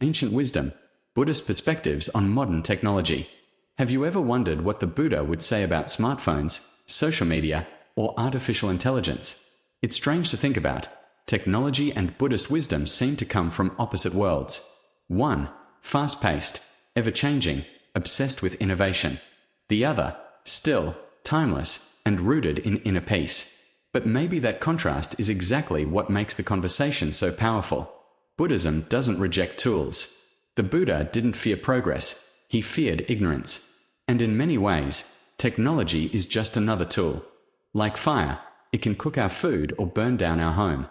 Ancient wisdom, Buddhist perspectives on modern technology. Have you ever wondered what the Buddha would say about smartphones, social media, or artificial intelligence? It's strange to think about. Technology and Buddhist wisdom seem to come from opposite worlds. One, fast-paced, ever-changing, obsessed with innovation. The other, still, timeless, and rooted in inner peace. But maybe that contrast is exactly what makes the conversation so powerful. Buddhism doesn't reject tools. The Buddha didn't fear progress, he feared ignorance. And in many ways, technology is just another tool. Like fire, it can cook our food or burn down our home.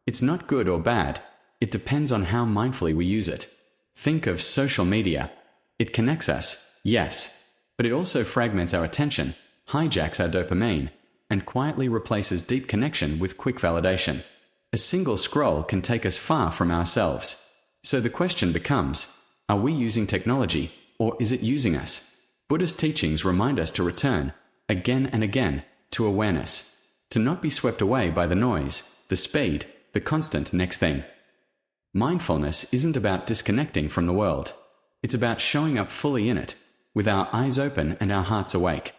It's not good or bad, it depends on how mindfully we use it. Think of social media. It connects us, yes, but it also fragments our attention, hijacks our dopamine, and quietly replaces deep connection with quick validation. A single scroll can take us far from ourselves. So the question becomes, are we using technology, or is it using us? Buddhist teachings remind us to return, again and again, to awareness, to not be swept away by the noise, the speed, the constant next thing. Mindfulness isn't about disconnecting from the world. It's about showing up fully in it, with our eyes open and our hearts awake.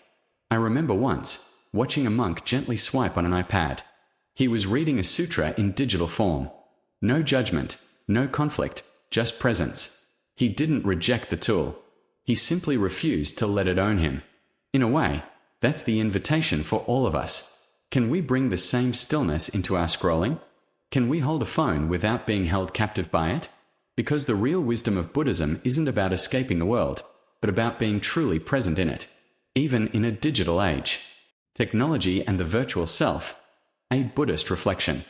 I remember once, watching a monk gently swipe on an iPad. He was reading a sutra in digital form. No judgment, no conflict, just presence. He didn't reject the tool. He simply refused to let it own him. In a way, that's the invitation for all of us. Can we bring the same stillness into our scrolling? Can we hold a phone without being held captive by it? Because the real wisdom of Buddhism isn't about escaping the world, but about being truly present in it, even in a digital age. Technology and the virtual self. A Buddhist reflection.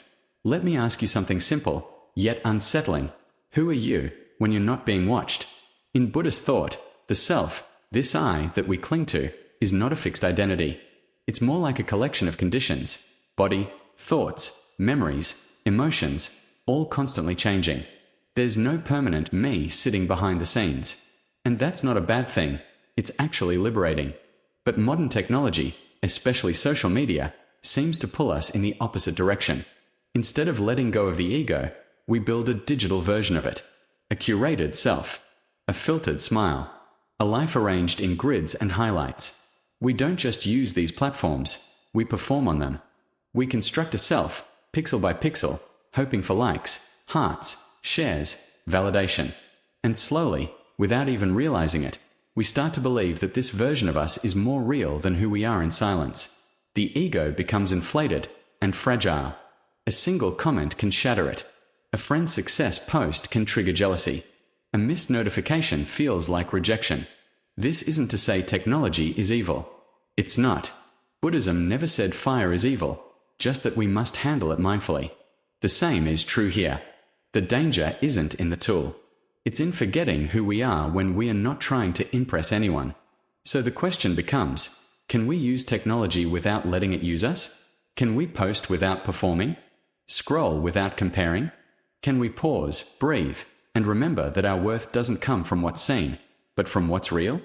Let me ask you something simple, yet unsettling. Who are you when you're not being watched? In Buddhist thought, the self, this I that we cling to, is not a fixed identity. It's more like a collection of conditions, body, thoughts, memories, emotions, all constantly changing. There's no permanent me sitting behind the scenes. And that's not a bad thing, it's actually liberating. But modern technology, especially social media, seems to pull us in the opposite direction. Instead of letting go of the ego, we build a digital version of it. A curated self. A filtered smile. A life arranged in grids and highlights. We don't just use these platforms, we perform on them. We construct a self, pixel by pixel, hoping for likes, hearts, shares, validation. And slowly, without even realizing it, we start to believe that this version of us is more real than who we are in silence. The ego becomes inflated and fragile. A single comment can shatter it. A friend's success post can trigger jealousy. A missed notification feels like rejection. This isn't to say technology is evil. It's not. Buddhism never said fire is evil, just that we must handle it mindfully. The same is true here. The danger isn't in the tool. It's in forgetting who we are when we are not trying to impress anyone. So the question becomes, can we use technology without letting it use us? Can we post without performing? Scroll without comparing? Can we pause, breathe, and remember that our worth doesn't come from what's seen, but from what's real?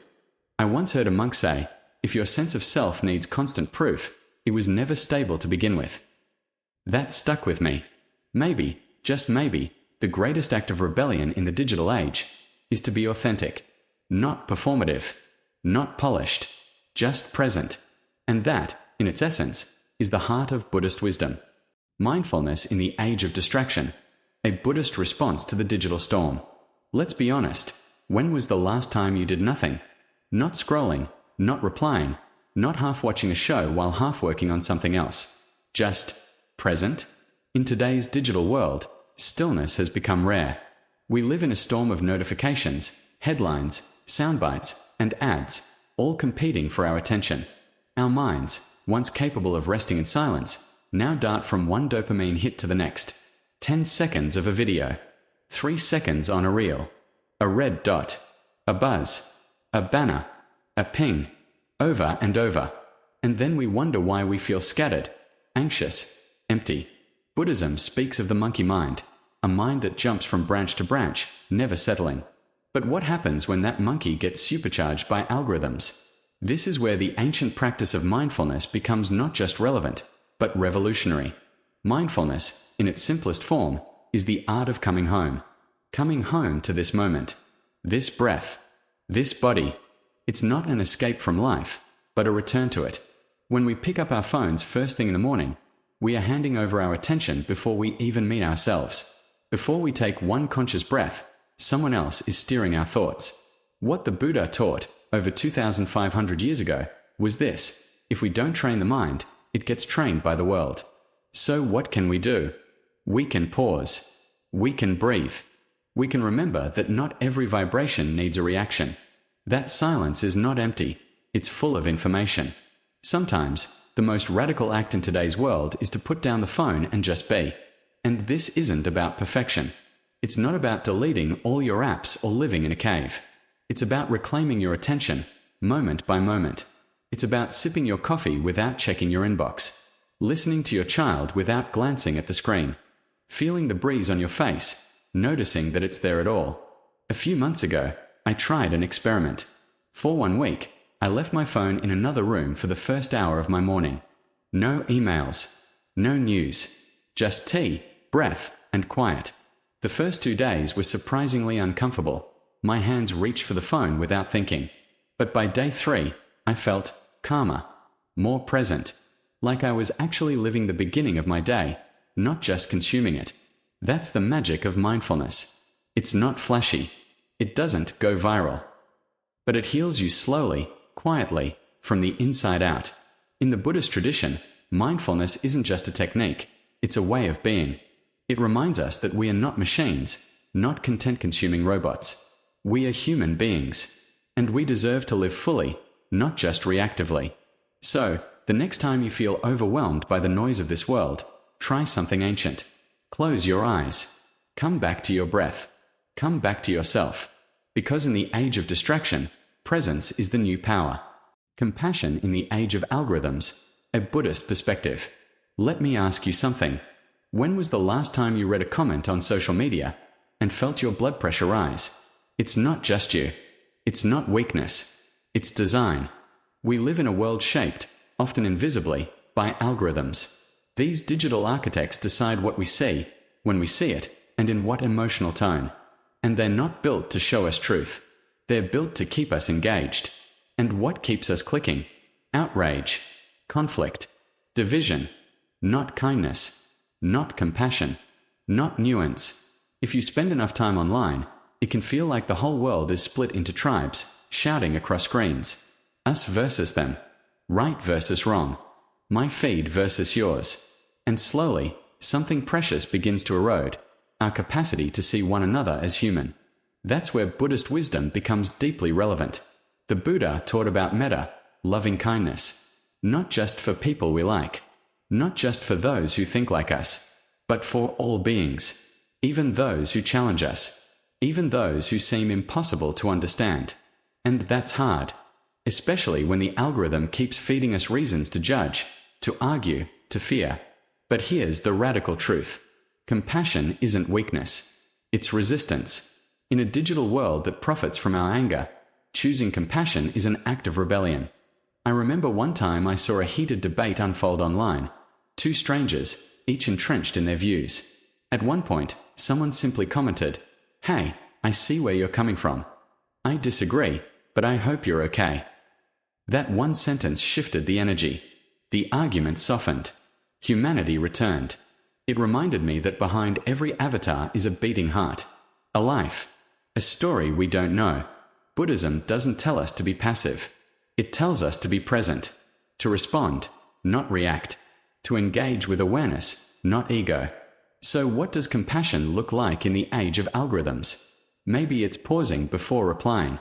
I once heard a monk say, if your sense of self needs constant proof, it was never stable to begin with. That stuck with me. Maybe, just maybe, the greatest act of rebellion in the digital age is to be authentic, not performative, not polished, just present. And that, in its essence, is the heart of Buddhist wisdom. Mindfulness in the age of distraction. A Buddhist response to the digital storm. Let's be honest, when was the last time you did nothing? Not scrolling, not replying, not half watching a show while half working on something else. Just present? In today's digital world, stillness has become rare. We live in a storm of notifications, headlines, soundbites, and ads, all competing for our attention. Our minds, once capable of resting in silence, now dart from one dopamine hit to the next. 10 seconds of a video, 3 seconds on a reel, a red dot, a buzz, a banner, a ping, over and over. And then we wonder why we feel scattered, anxious, empty. Buddhism speaks of the monkey mind, a mind that jumps from branch to branch, never settling. But what happens when that monkey gets supercharged by algorithms? This is where the ancient practice of mindfulness becomes not just relevant, but revolutionary. Mindfulness, in its simplest form, is the art of coming home. coming home to this moment, this breath, this body. It's not an escape from life, but a return to it. When we pick up our phones first thing in the morning, we are handing over our attention before we even meet ourselves. Before we take one conscious breath, someone else is steering our thoughts. What the Buddha taught over 2,500 years ago was this: if we don't train the mind, it gets trained by the world. So what can we do? We can pause. We can breathe. We can remember that not every vibration needs a reaction. That silence is not empty, it's full of information. Sometimes, the most radical act in today's world is to put down the phone and just be. And this isn't about perfection. It's not about deleting all your apps or living in a cave. It's about reclaiming your attention, moment by moment. It's about sipping your coffee without checking your inbox, listening to your child without glancing at the screen, feeling the breeze on your face, noticing that it's there at all. A few months ago, I tried an experiment. For 1 week, I left my phone in another room for the first hour of my morning. No emails, no news, just tea, breath, and quiet. The first 2 days were surprisingly uncomfortable. My hands reached for the phone without thinking. But by day 3, I felt calmer, more present, like I was actually living the beginning of my day, not just consuming it. That's the magic of mindfulness. It's not flashy. It doesn't go viral. But it heals you slowly, quietly, from the inside out. In the Buddhist tradition, mindfulness isn't just a technique, it's a way of being. It reminds us that we are not machines, not content-consuming robots. We are human beings, and we deserve to live fully, not just reactively. So, the next time you feel overwhelmed by the noise of this world, try something ancient. Close your eyes. Come back to your breath. Come back to yourself. Because in the age of distraction, presence is the new power. Compassion in the age of algorithms, a Buddhist perspective. Let me ask you something. When was the last time you read a comment on social media and felt your blood pressure rise? It's not just you. It's not weakness. It's design. We live in a world shaped, often invisibly, by algorithms. These digital architects decide what we see, when we see it, and in what emotional tone. And they're not built to show us truth. They're built to keep us engaged. And what keeps us clicking? Outrage, conflict, division, not kindness, not compassion, not nuance. If you spend enough time online, it can feel like the whole world is split into tribes, shouting across screens. Us versus them. Right versus wrong. My feed versus yours. And slowly, something precious begins to erode. Our capacity to see one another as human. That's where Buddhist wisdom becomes deeply relevant. The Buddha taught about metta, loving kindness, not just for people we like, not just for those who think like us, but for all beings, even those who challenge us, even those who seem impossible to understand. And that's hard, especially when the algorithm keeps feeding us reasons to judge, to argue, to fear. But here's the radical truth. Compassion isn't weakness. It's resistance. In a digital world that profits from our anger, choosing compassion is an act of rebellion. I remember one time I saw a heated debate unfold online. Two strangers, each entrenched in their views. At one point, someone simply commented, "Hey, I see where you're coming from. I disagree, but I hope you're okay." That one sentence shifted the energy. The argument softened. Humanity returned. It reminded me that behind every avatar is a beating heart. A life. A story we don't know. Buddhism doesn't tell us to be passive. It tells us to be present. To respond, not react. To engage with awareness, not ego. So what does compassion look like in the age of algorithms? Maybe it's pausing before replying.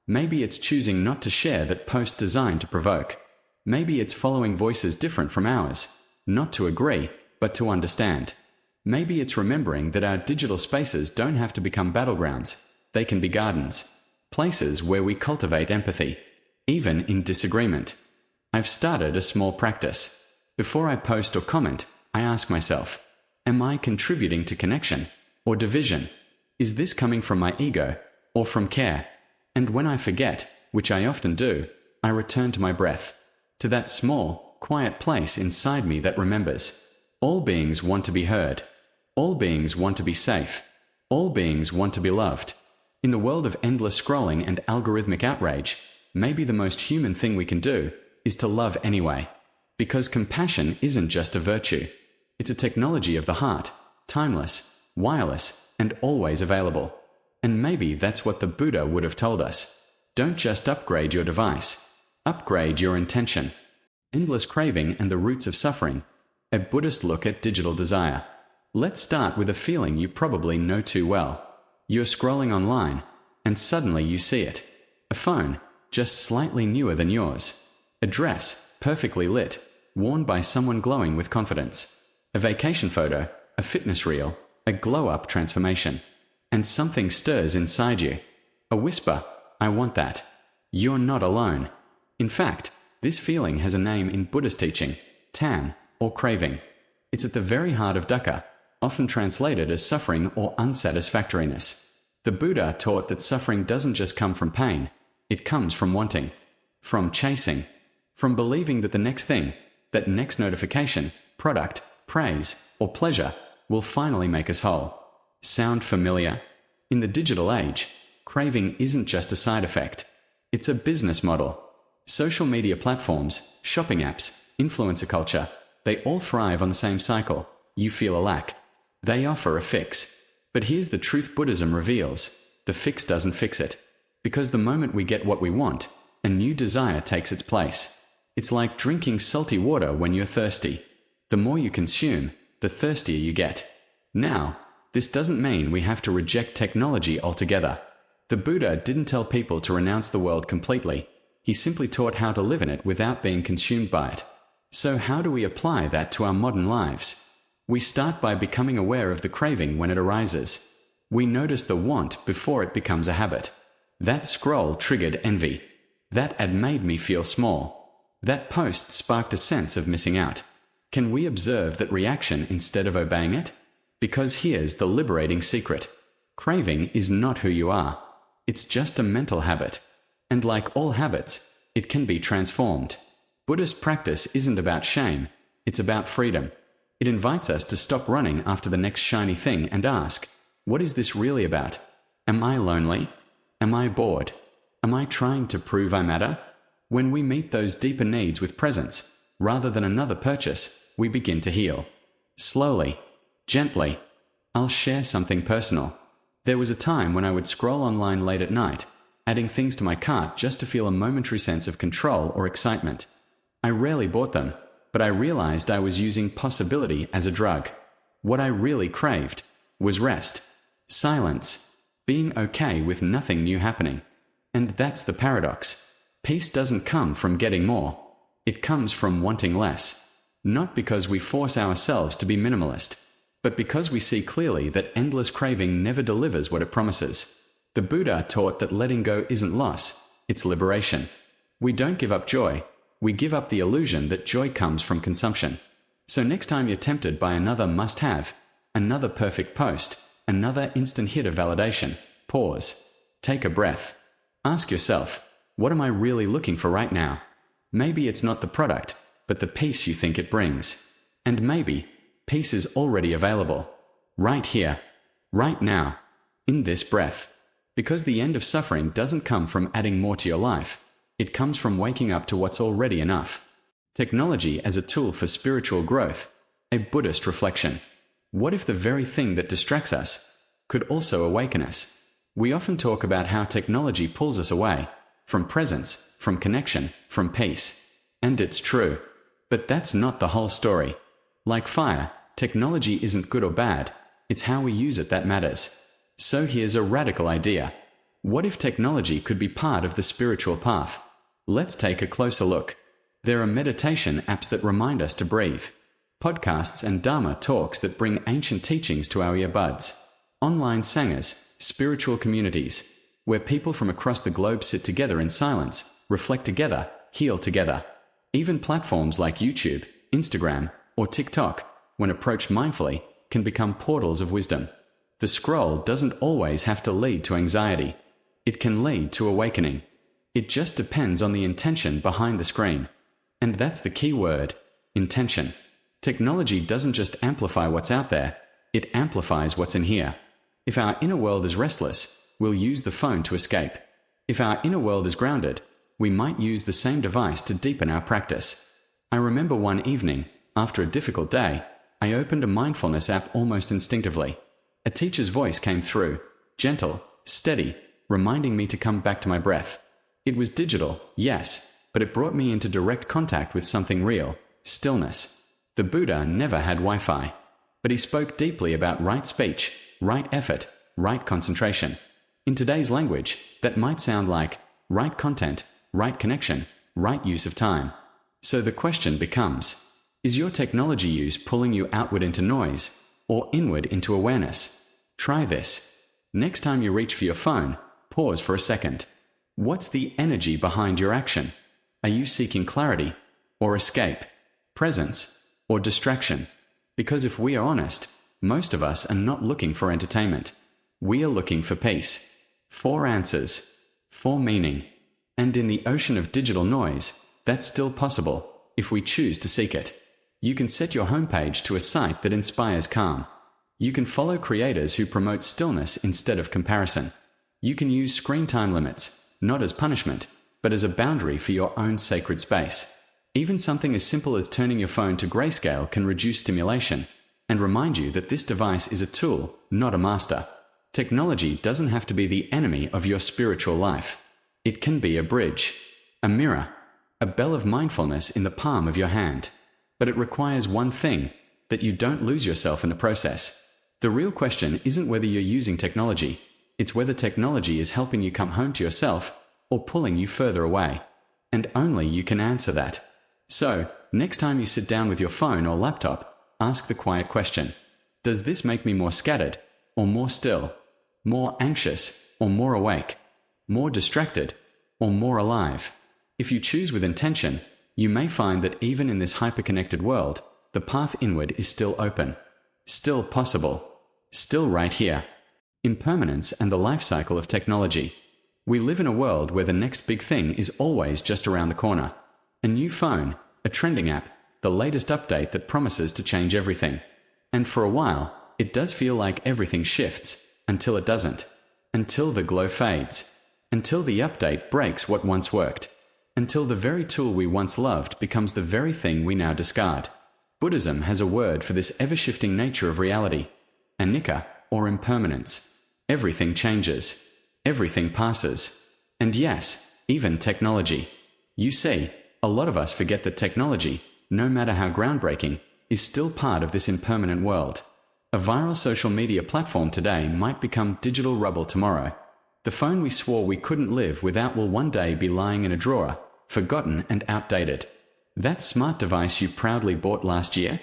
Maybe it's choosing not to share that post designed to provoke. Maybe it's following voices different from ours, not to agree, but to understand. Maybe it's remembering that our digital spaces don't have to become battlegrounds. They can be gardens. Places where we cultivate empathy, even in disagreement. I've started a small practice. Before I post or comment, I ask myself, am I contributing to connection or division? Is this coming from my ego or from care? And when I forget, which I often do, I return to my breath, to that small, quiet place inside me that remembers. All beings want to be heard. All beings want to be safe. All beings want to be loved. In the world of endless scrolling and algorithmic outrage, maybe the most human thing we can do is to love anyway. Because compassion isn't just a virtue. It's a technology of the heart, timeless, wireless, and always available. And maybe that's what the Buddha would have told us. Don't just upgrade your device. Upgrade your intention. Endless craving and the roots of suffering. A Buddhist look at digital desire. Let's start with a feeling you probably know too well. You're scrolling online, and suddenly you see it. A phone, just slightly newer than yours. A dress, perfectly lit, worn by someone glowing with confidence. A vacation photo, a fitness reel, a glow-up transformation. And something stirs inside you. A whisper, I want that. You're not alone. In fact, this feeling has a name in Buddhist teaching, tan, or craving. It's at the very heart of dukkha, often translated as suffering or unsatisfactoriness. The Buddha taught that suffering doesn't just come from pain, it comes from wanting, from chasing, from believing that the next thing, that next notification, product, praise, or pleasure will finally make us whole. Sound familiar? In the digital age, craving isn't just a side effect. It's a business model. Social media platforms, shopping apps, influencer culture, they all thrive on the same cycle. You feel a lack. They offer a fix. But here's the truth Buddhism reveals. The fix doesn't fix it. Because the moment we get what we want, a new desire takes its place. It's like drinking salty water when you're thirsty. The more you consume, the thirstier you get. Now, this doesn't mean we have to reject technology altogether. The Buddha didn't tell people to renounce the world completely. He simply taught how to live in it without being consumed by it. So how do we apply that to our modern lives? We start by becoming aware of the craving when it arises. We notice the want before it becomes a habit. That scroll triggered envy. That ad made me feel small. That post sparked a sense of missing out. Can we observe that reaction instead of obeying it? Because here's the liberating secret. Craving is not who you are. It's just a mental habit. And like all habits, it can be transformed. Buddhist practice isn't about shame, it's about freedom. It invites us to stop running after the next shiny thing and ask, what is this really about? Am I lonely? Am I bored? Am I trying to prove I matter? When we meet those deeper needs with presence, rather than another purchase, we begin to heal. Slowly, gently. I'll share something personal. There was a time when I would scroll online late at night, adding things to my cart just to feel a momentary sense of control or excitement. I rarely bought them, but I realized I was using possibility as a drug. What I really craved was rest, silence, being okay with nothing new happening. And that's the paradox. Peace doesn't come from getting more. It comes from wanting less. Not because we force ourselves to be minimalist, but because we see clearly that endless craving never delivers what it promises. The Buddha taught that letting go isn't loss, it's liberation. We don't give up joy. We give up the illusion that joy comes from consumption. So next time you're tempted by another must-have, another perfect post, another instant hit of validation, pause. Take a breath. Ask yourself, what am I really looking for right now? Maybe it's not the product, but the peace you think it brings. And maybe, peace is already available. Right here. Right now. In this breath. Because the end of suffering doesn't come from adding more to your life. It comes from waking up to what's already enough. Technology as a tool for spiritual growth. A Buddhist reflection. What if the very thing that distracts us could also awaken us? We often talk about how technology pulls us away from presence, from connection, from peace. And it's true. But that's not the whole story. Like fire, technology isn't good or bad. It's how we use it that matters. So here's a radical idea. What if technology could be part of the spiritual path? Let's take a closer look. There are meditation apps that remind us to breathe. Podcasts and Dharma talks that bring ancient teachings to our earbuds. Online sangers, spiritual communities, where people from across the globe sit together in silence, reflect together, heal together. Even platforms like YouTube, Instagram, or TikTok, when approached mindfully, can become portals of wisdom. The scroll doesn't always have to lead to anxiety. It can lead to awakening. It just depends on the intention behind the screen. And that's the key word, intention. Technology doesn't just amplify what's out there, it amplifies what's in here. If our inner world is restless, we'll use the phone to escape. If our inner world is grounded, we might use the same device to deepen our practice. I remember one evening, after a difficult day, I opened a mindfulness app almost instinctively. A teacher's voice came through, gentle, steady, reminding me to come back to my breath. It was digital, yes, but it brought me into direct contact with something real, stillness. The Buddha never had Wi-Fi, but he spoke deeply about right speech, right effort, right concentration. In today's language, that might sound like right content, right connection, right use of time. So the question becomes, is your technology use pulling you outward into noise or inward into awareness? Try this. Next time you reach for your phone, pause for a second. What's the energy behind your action? Are you seeking clarity or escape, presence or distraction? Because if we are honest, most of us are not looking for entertainment. We are looking for peace, for answers, for meaning. And in the ocean of digital noise, that's still possible if we choose to seek it. You can set your homepage to a site that inspires calm. You can follow creators who promote stillness instead of comparison. You can use screen time limits, not as punishment, but as a boundary for your own sacred space. Even something as simple as turning your phone to grayscale can reduce stimulation and remind you that this device is a tool, not a master. Technology doesn't have to be the enemy of your spiritual life. It can be a bridge, a mirror, a bell of mindfulness in the palm of your hand. But it requires one thing, that you don't lose yourself in the process. The real question isn't whether you're using technology, it's whether technology is helping you come home to yourself or pulling you further away. And only you can answer that. So, next time you sit down with your phone or laptop, ask the quiet question. Does this make me more scattered or more still? More anxious or more awake? More distracted or more alive? If you choose with intention, you may find that even in this hyper-connected world, the path inward is still open, still possible, still right here. Impermanence and the life cycle of technology. We live in a world where the next big thing is always just around the corner. A new phone, a trending app, the latest update that promises to change everything. And for a while, it does feel like everything shifts, until it doesn't. Until the glow fades. Until the update breaks what once worked. Until the very tool we once loved becomes the very thing we now discard. Buddhism has a word for this ever-shifting nature of reality. Anicca, or impermanence. Everything changes. Everything passes. And yes, even technology. You see, a lot of us forget that technology, no matter how groundbreaking, is still part of this impermanent world. A viral social media platform today might become digital rubble tomorrow. The phone we swore we couldn't live without will one day be lying in a drawer, forgotten and outdated. That smart device you proudly bought last year?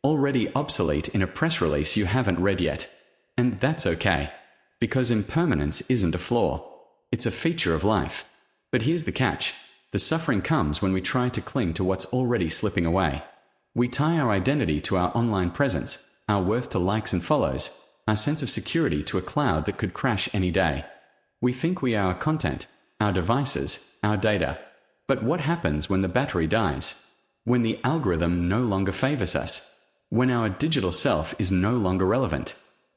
Already obsolete in a press release you haven't read yet. And that's okay. Because impermanence isn't a flaw. It's a feature of life. But here's the catch. The suffering comes when we try to cling to what's already slipping away. We tie our identity to our online presence, our worth to likes and follows, our sense of security to a cloud that could crash any day. We think we are our content, our devices, our data. But what happens when the battery dies? When the algorithm no longer favors us? When our digital self is no longer relevant?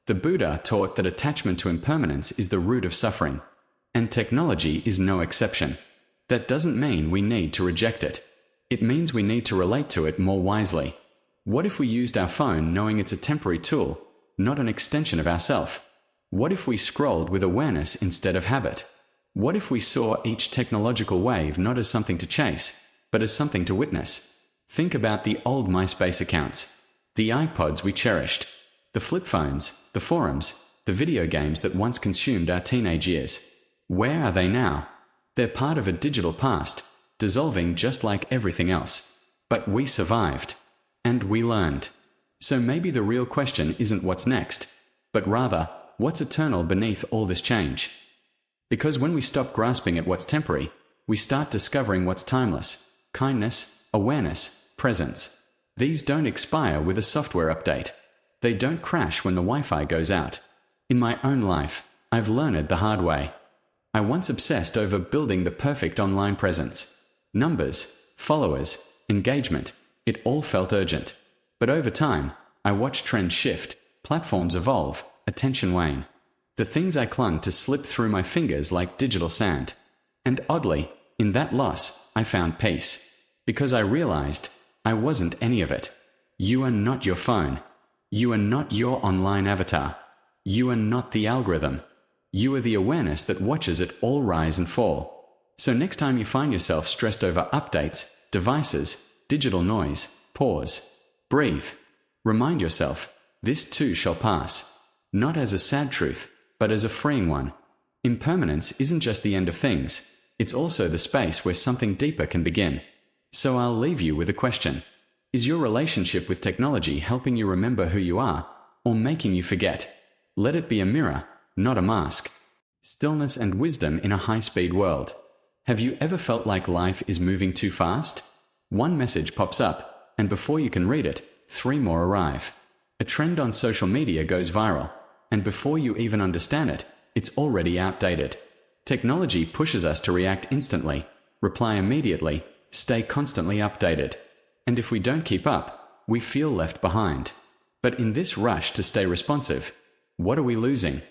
The Buddha taught that attachment to impermanence is the root of suffering. And technology is no exception. That doesn't mean we need to reject it. It means we need to relate to it more wisely. What if we used our phone knowing it's a temporary tool, not an extension of ourself? What if we scrolled with awareness instead of habit? What if we saw each technological wave not as something to chase, but as something to witness? Think about the old MySpace accounts, the iPods we cherished, the flip phones, the forums, the video games that once consumed our teenage years. Where are they now? They're part of a digital past, dissolving just like everything else. But we survived. And we learned. So maybe the real question isn't what's next, but rather, what's eternal beneath all this change? Because when we stop grasping at what's temporary, we start discovering what's timeless. Kindness, awareness, presence. These don't expire with a software update. They don't crash when the Wi-Fi goes out. In my own life, I've learned the hard way. I once obsessed over building the perfect online presence. Numbers, followers, engagement, it all felt urgent. But over time, I watched trends shift, platforms evolve, attention wane. The things I clung to slipped through my fingers like digital sand. And oddly, in that loss, I found peace. Because I realized I wasn't any of it. You are not your phone. You are not your online avatar. You are not the algorithm. You are the awareness that watches it all rise and fall. So next time you find yourself stressed over updates, devices, digital noise, pause. Breathe. Remind yourself, this too shall pass. Not as a sad truth, but as a freeing one. Impermanence isn't just the end of things. It's also the space where something deeper can begin. So I'll leave you with a question. Is your relationship with technology helping you remember who you are, or making you forget? Let it be a mirror, not a mask. Stillness and wisdom in a high-speed world. Have you ever felt like life is moving too fast? One message pops up, and before you can read it, 3 more arrive. A trend on social media goes viral, and before you even understand it, it's already outdated. Technology pushes us to react instantly, reply immediately, stay constantly updated. And if we don't keep up, we feel left behind. But in this rush to stay responsive, what are we losing?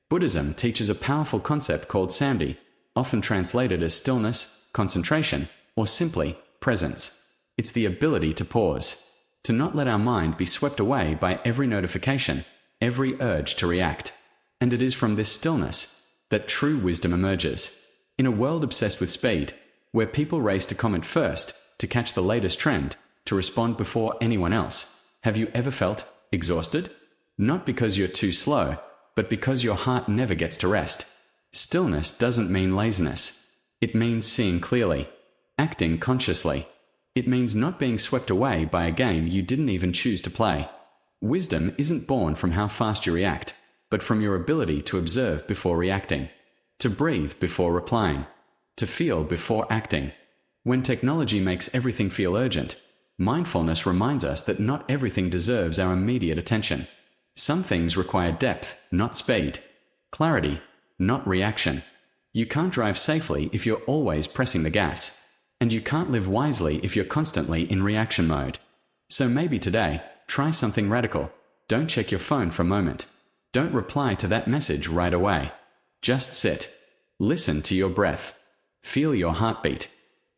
Buddhism teaches a powerful concept called sandhi, often translated as stillness, concentration, or simply presence. It's the ability to pause, to not let our mind be swept away by every notification, every urge to react. And it is from this stillness that true wisdom emerges. In a world obsessed with speed, where people race to comment first, to catch the latest trend, to respond before anyone else, have you ever felt exhausted? Not because you're too slow, but because your heart never gets to rest. Stillness doesn't mean laziness. It means seeing clearly, acting consciously. It means not being swept away by a game you didn't even choose to play. Wisdom isn't born from how fast you react, but from your ability to observe before reacting, to breathe before replying, to feel before acting. When technology makes everything feel urgent, mindfulness reminds us that not everything deserves our immediate attention. Some things require depth, not speed. Clarity, not reaction. You can't drive safely if you're always pressing the gas. And you can't live wisely if you're constantly in reaction mode. So maybe today, try something radical. Don't check your phone for a moment. Don't reply to that message right away. Just sit. Listen to your breath. Feel your heartbeat.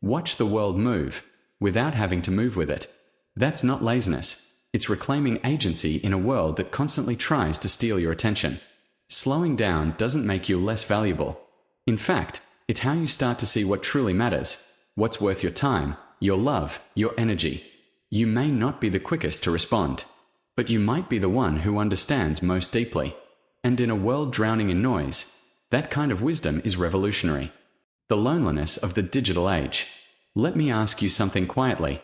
Watch the world move, without having to move with it. That's not laziness. It's reclaiming agency in a world that constantly tries to steal your attention. Slowing down doesn't make you less valuable. In fact, it's how you start to see what truly matters, what's worth your time, your love, your energy. You may not be the quickest to respond, but you might be the one who understands most deeply. And in a world drowning in noise, that kind of wisdom is revolutionary. The loneliness of the digital age. Let me ask you something quietly.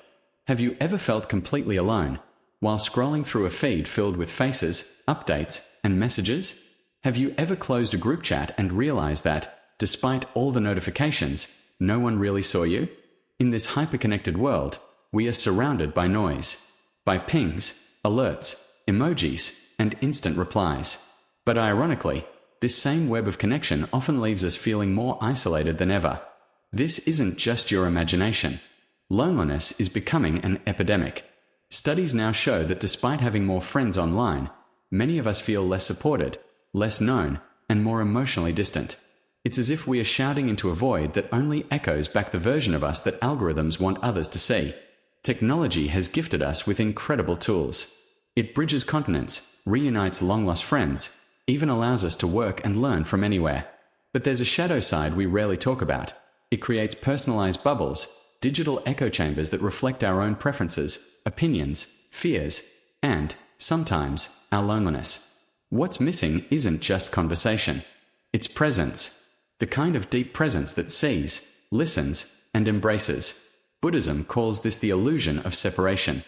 Have you ever felt completely alone while scrolling through a feed filled with faces, updates, and messages? Have you ever closed a group chat and realized that, despite all the notifications, no one really saw you? In this hyper-connected world, we are surrounded by noise, by pings, alerts, emojis, and instant replies. But ironically, this same web of connection often leaves us feeling more isolated than ever. This isn't just your imagination. Loneliness is becoming an epidemic. Studies now show that despite having more friends online, many of us feel less supported, less known, and more emotionally distant. It's as if we are shouting into a void that only echoes back the version of us that algorithms want others to see. Technology has gifted us with incredible tools. It bridges continents, reunites long-lost friends, even allows us to work and learn from anywhere. But there's a shadow side we rarely talk about. It creates personalized bubbles, digital echo chambers that reflect our own preferences, opinions, fears, and, sometimes, our loneliness. What's missing isn't just conversation. It's presence. The kind of deep presence that sees, listens, and embraces. Buddhism calls this the illusion of separation.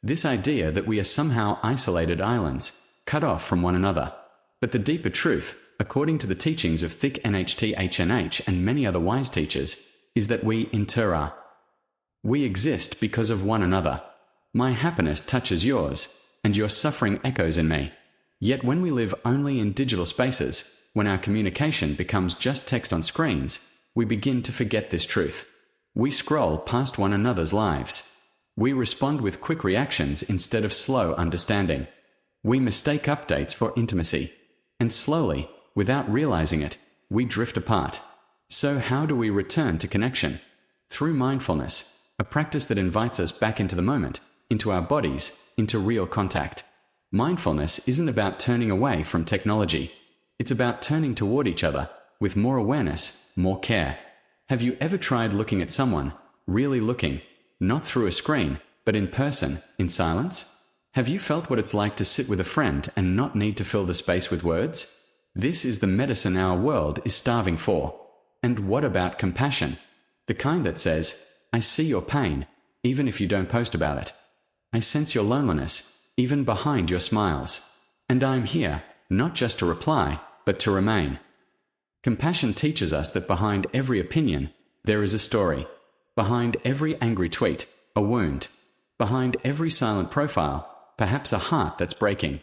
This idea that we are somehow isolated islands, cut off from one another. But the deeper truth, according to the teachings of Thich Nhat Hanh and many other wise teachers, is that we are. We exist because of one another. My happiness touches yours, and your suffering echoes in me. Yet when we live only in digital spaces, when our communication becomes just text on screens, we begin to forget this truth. We scroll past one another's lives. We respond with quick reactions instead of slow understanding. We mistake updates for intimacy. And slowly, without realizing it, we drift apart. So how do we return to connection? Through mindfulness, a practice that invites us back into the moment, into our bodies, into real contact. Mindfulness isn't about turning away from technology. It's about turning toward each other with more awareness, more care. Have you ever tried looking at someone, really looking, not through a screen, but in person, in silence? Have you felt what it's like to sit with a friend and not need to fill the space with words? This is the medicine our world is starving for. And what about compassion? The kind that says, I see your pain, even if you don't post about it. I sense your loneliness, even behind your smiles. And I'm here, not just to reply, but to remain. Compassion teaches us that behind every opinion, there is a story. Behind every angry tweet, a wound. Behind every silent profile, perhaps a heart that's breaking.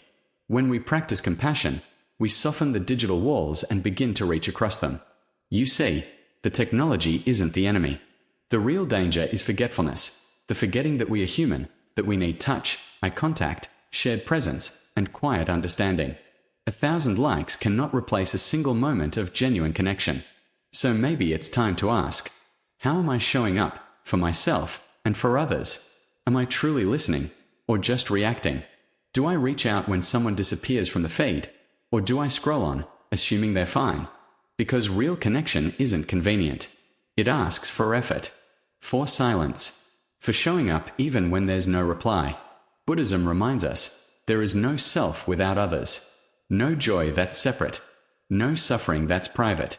When we practice compassion, we soften the digital walls and begin to reach across them. You see, the technology isn't the enemy. The real danger is forgetfulness, the forgetting that we are human, that we need touch, eye contact, shared presence, and quiet understanding. 1,000 likes cannot replace a single moment of genuine connection. So maybe it's time to ask, how am I showing up for myself and for others? Am I truly listening, or just reacting? Do I reach out when someone disappears from the feed, or do I scroll on, assuming they're fine? Because real connection isn't convenient. It asks for effort, for silence, for showing up even when there's no reply. Buddhism reminds us, there is no self without others. No joy that's separate. No suffering that's private.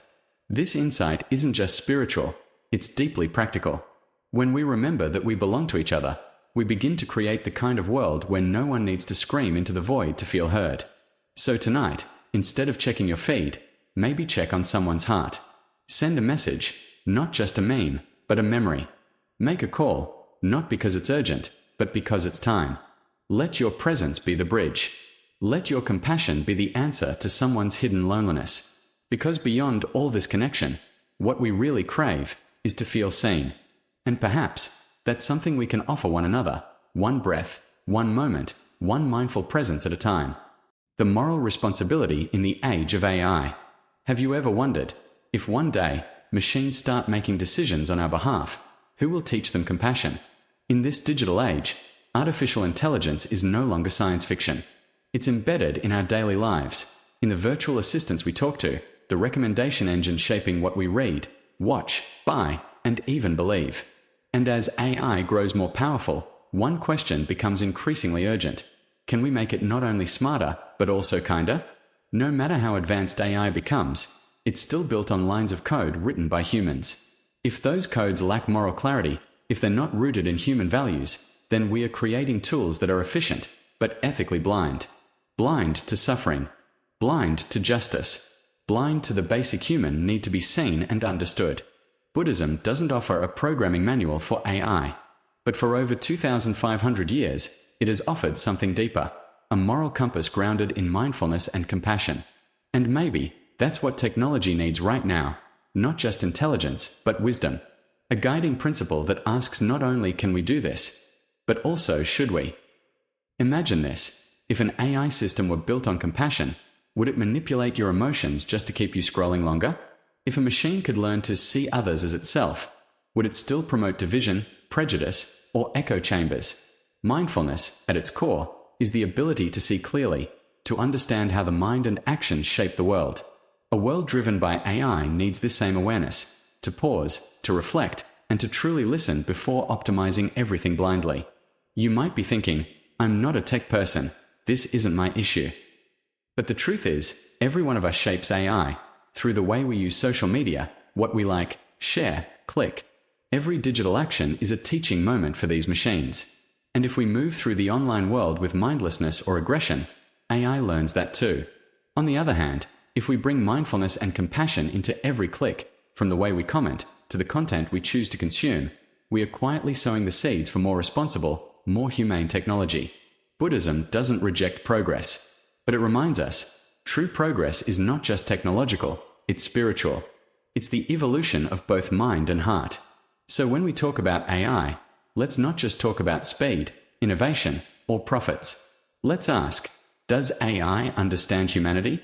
This insight isn't just spiritual, it's deeply practical. When we remember that we belong to each other, we begin to create the kind of world where no one needs to scream into the void to feel heard. So tonight, instead of checking your feed, maybe check on someone's heart. Send a message, not just a meme, but a memory. Make a call, not because it's urgent, but because it's time. Let your presence be the bridge. Let your compassion be the answer to someone's hidden loneliness. Because beyond all this connection, what we really crave is to feel seen. And perhaps that's something we can offer one another, one breath, one moment, one mindful presence at a time. The moral responsibility in the age of AI. Have you ever wondered, if one day machines start making decisions on our behalf, who will teach them compassion? In this digital age, artificial intelligence is no longer science fiction. It's embedded in our daily lives, in the virtual assistants we talk to, the recommendation engine shaping what we read, watch, buy, and even believe. And as AI grows more powerful, one question becomes increasingly urgent. Can we make it not only smarter, but also kinder? No matter how advanced AI becomes, it's still built on lines of code written by humans. If those codes lack moral clarity, if they're not rooted in human values, then we are creating tools that are efficient, but ethically blind. Blind to suffering. Blind to justice. Blind to the basic human need to be seen and understood. Buddhism doesn't offer a programming manual for AI. But for over 2,500 years, it has offered something deeper. A moral compass grounded in mindfulness and compassion. And maybe that's what technology needs right now. Not just intelligence, but wisdom. A guiding principle that asks not only can we do this, but also should we? Imagine this. If an AI system were built on compassion, would it manipulate your emotions just to keep you scrolling longer? If a machine could learn to see others as itself, would it still promote division, prejudice, or echo chambers? Mindfulness, at its core, is the ability to see clearly, to understand how the mind and actions shape the world. A world driven by AI needs this same awareness, to pause, to reflect, and to truly listen before optimizing everything blindly. You might be thinking, I'm not a tech person, this isn't my issue. But the truth is, every one of us shapes AI, through the way we use social media, what we like, share, click. Every digital action is a teaching moment for these machines. And if we move through the online world with mindlessness or aggression, AI learns that too. On the other hand, if we bring mindfulness and compassion into every click, from the way we comment to the content we choose to consume, we are quietly sowing the seeds for more responsible, more humane technology. Buddhism doesn't reject progress, but it reminds us, true progress is not just technological, it's spiritual. It's the evolution of both mind and heart. So when we talk about AI, let's not just talk about speed, innovation, or profits. Let's ask, does AI understand humanity?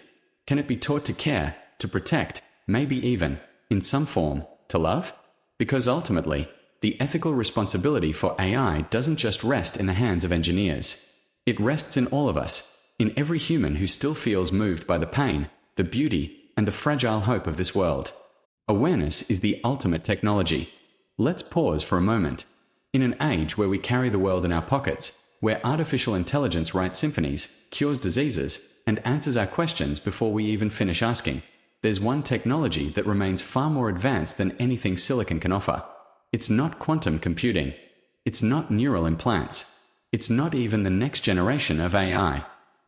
Can it be taught to care, to protect, maybe even, in some form, to love? Because ultimately, the ethical responsibility for AI doesn't just rest in the hands of engineers. It rests in all of us, in every human who still feels moved by the pain, the beauty, and the fragile hope of this world. Awareness is the ultimate technology. Let's pause for a moment. In an age where we carry the world in our pockets, where artificial intelligence writes symphonies, cures diseases, and answers our questions before we even finish asking, there's one technology that remains far more advanced than anything silicon can offer. It's not quantum computing. It's not neural implants. It's not even the next generation of AI.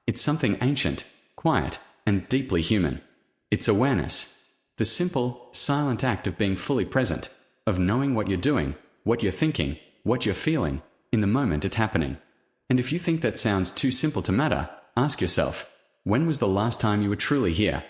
It's something ancient, quiet, and deeply human. It's awareness. The simple, silent act of being fully present, of knowing what you're doing, what you're thinking, what you're feeling, in the moment it's happening. And if you think that sounds too simple to matter, ask yourself, when was the last time you were truly here?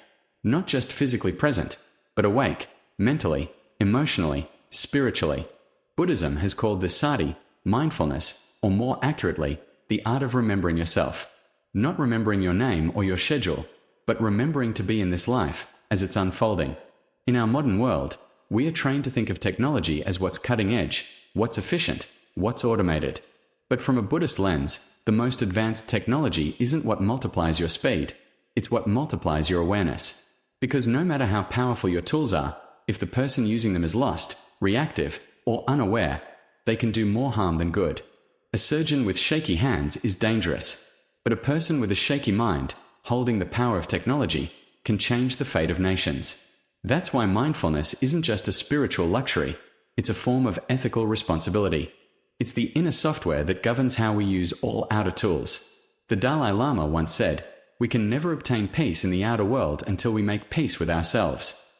Not just physically present, but awake, mentally, emotionally, spiritually. Buddhism has called this sati, mindfulness, or more accurately, the art of remembering yourself. Not remembering your name or your schedule, but remembering to be in this life as it's unfolding. In our modern world, we are trained to think of technology as what's cutting edge, what's efficient, what's automated. But from a Buddhist lens, the most advanced technology isn't what multiplies your speed, it's what multiplies your awareness. Because no matter how powerful your tools are, if the person using them is lost, reactive, or unaware, they can do more harm than good. A surgeon with shaky hands is dangerous, but a person with a shaky mind, holding the power of technology, can change the fate of nations. That's why mindfulness isn't just a spiritual luxury, it's a form of ethical responsibility. It's the inner software that governs how we use all outer tools. The Dalai Lama once said, "We can never obtain peace in the outer world until we make peace with ourselves."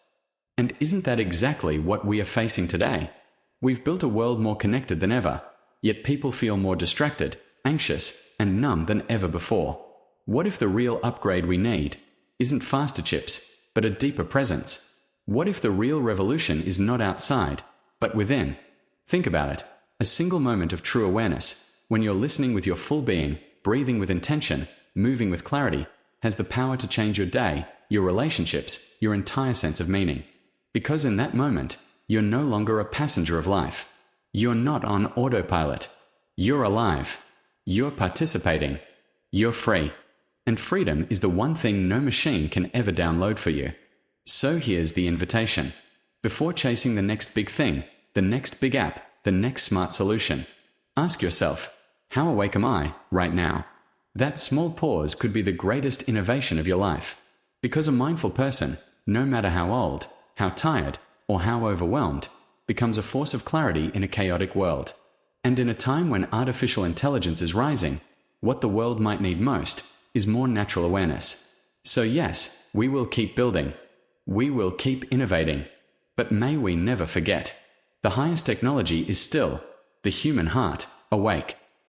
And isn't that exactly what we are facing today? We've built a world more connected than ever, yet people feel more distracted, anxious, and numb than ever before. What if the real upgrade we need isn't faster chips, but a deeper presence? What if the real revolution is not outside, but within? Think about it. A single moment of true awareness, when you're listening with your full being, breathing with intention, moving with clarity, has the power to change your day, your relationships, your entire sense of meaning. Because in that moment, you're no longer a passenger of life. You're not on autopilot. You're alive. You're participating. You're free. And freedom is the one thing no machine can ever download for you. So here's the invitation. Before chasing the next big thing, the next big app, the next smart solution, ask yourself, how awake am I right now? That small pause could be the greatest innovation of your life. Because a mindful person, no matter how old, how tired, or how overwhelmed, becomes a force of clarity in a chaotic world. And in a time when artificial intelligence is rising, what the world might need most is more natural awareness. So yes, we will keep building. We will keep innovating. But may we never forget, the highest technology is still the human heart, awake.